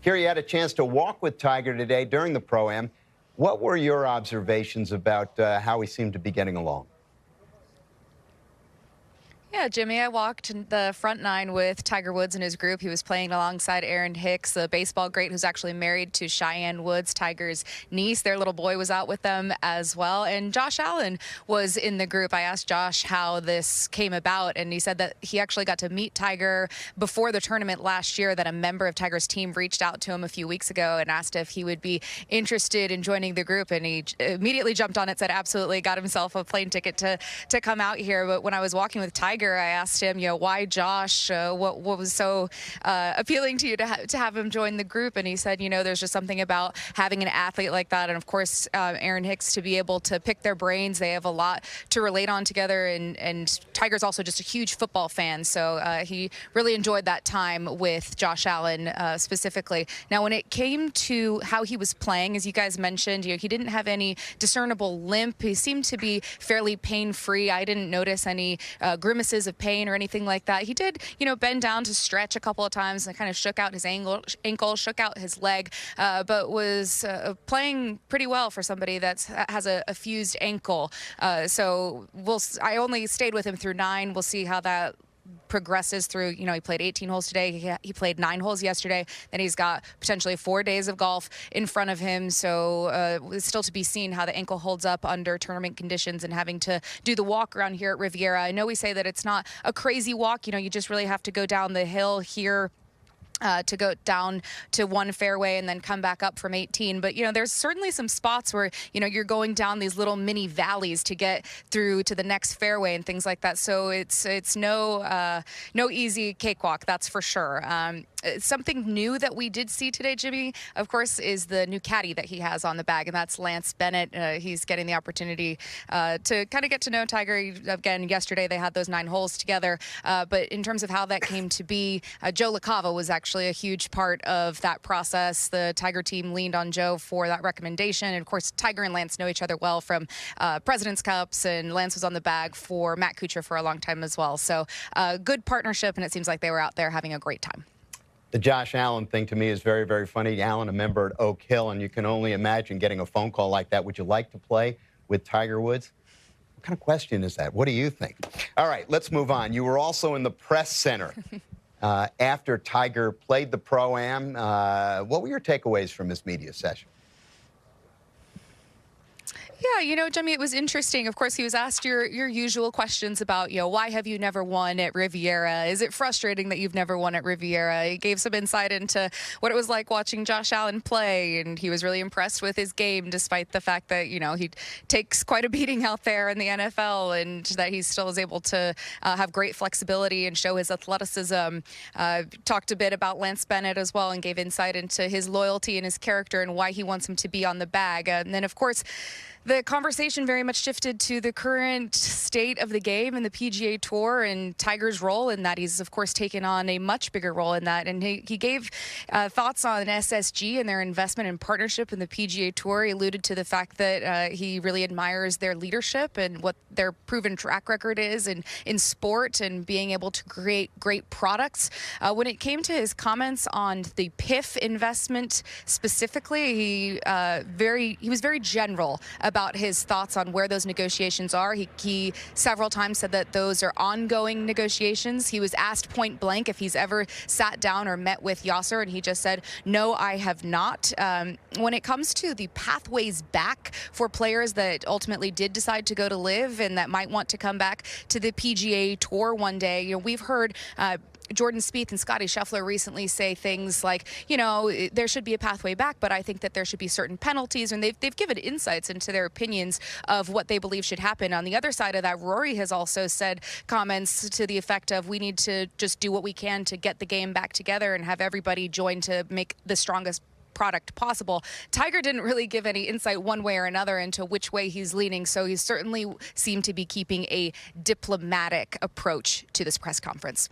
Here you had a chance to walk with Tiger today during the Pro-Am. What were your observations about how he seemed to be getting along? Yeah, Jimmy, I walked in the front nine with Tiger Woods and his group. He was playing alongside Aaron Hicks, the baseball great who's actually married to Cheyenne Woods, Tiger's niece. Their little boy was out with them as well. And Josh Allen was in the group. I asked Josh how this came about, and he said that he actually got to meet Tiger before the tournament last year, that a member of Tiger's team reached out to him a few weeks ago and asked if he would be interested in joining the group. And he immediately jumped on it, said absolutely, got himself a plane ticket to come out here. But when I was walking with Tiger, I asked him, why Josh? What was so appealing to you to have him join the group? And he said, there's just something about having an athlete like that, and of course, Aaron Hicks, to be able to pick their brains. They have a lot to relate on together, and Tiger's also just a huge football fan, so he really enjoyed that time with Josh Allen specifically. Now, when it came to how he was playing, as you guys mentioned, he didn't have any discernible limp. He seemed to be fairly pain-free. I didn't notice any grimaces of pain or anything like that. He did, bend down to stretch a couple of times and kind of shook out his ankle, shook out his leg, but was playing pretty well for somebody that has a fused ankle. So I only stayed with him through 9. We'll see how that progresses through. He played 18 holes today. He played 9 holes yesterday. Then he's got potentially 4 days of golf in front of him. So it's still to be seen how the ankle holds up under tournament conditions and having to do the walk around here at Riviera. I know we say that it's not a crazy walk. You just really have to go down the hill here to go down to one fairway and then come back up from 18. But, there's certainly some spots where, you're going down these little mini valleys to get through to the next fairway and things like that. So it's no easy cakewalk, that's for sure. Something new that we did see today, Jimmy, of course, is the new caddy that he has on the bag, and that's Lance Bennett. He's getting the opportunity to kind of get to know Tiger. Again, yesterday they had those 9 holes together. But in terms of how that came to be, Joe LaCava was actually a huge part of that process. The Tiger team leaned on Joe for that recommendation. And, of course, Tiger and Lance know each other well from President's Cups, and Lance was on the bag for Matt Kuchar for a long time as well. So good partnership, and it seems like they were out there having a great time. The Josh Allen thing to me is very, very funny. Allen, a member at Oak Hill, and you can only imagine getting a phone call like that. Would you like to play with Tiger Woods? What kind of question is that? What do you think? All right, let's move on. You were also in the press center after Tiger played the Pro-Am. What were your takeaways from his media session? Yeah, Jimmy, it was interesting. Of course, he was asked your usual questions about, why have you never won at Riviera? Is it frustrating that you've never won at Riviera? He gave some insight into what it was like watching Josh Allen play, and he was really impressed with his game, despite the fact that, he takes quite a beating out there in the NFL, and that he still is able to have great flexibility and show his athleticism. Talked a bit about Lance Bennett as well, and gave insight into his loyalty and his character and why he wants him to be on the bag. And then, of course, the conversation very much shifted to the current state of the game and the PGA Tour and Tiger's role in that. He's, of course, taken on a much bigger role in that. And he gave thoughts on SSG and their investment and partnership in the PGA Tour. He alluded to the fact that he really admires their leadership and what their proven track record is in sport and being able to create great products. When it came to his comments on the PIF investment specifically, he was very general about his thoughts on where those negotiations are. He several times said that those are ongoing negotiations. He was asked point blank if he's ever sat down or met with Yasser, and he just said, no, I have not. When it comes to the pathways back for players that ultimately did decide to go to LIV and that might want to come back to the PGA Tour one day, we've heard Jordan Spieth and Scottie Scheffler recently say things like, there should be a pathway back, but I think that there should be certain penalties, and they've given insights into their opinions of what they believe should happen. On the other side of that, Rory has also said comments to the effect of, we need to just do what we can to get the game back together and have everybody join to make the strongest product possible. Tiger didn't really give any insight one way or another into which way he's leaning, so he certainly seemed to be keeping a diplomatic approach to this press conference.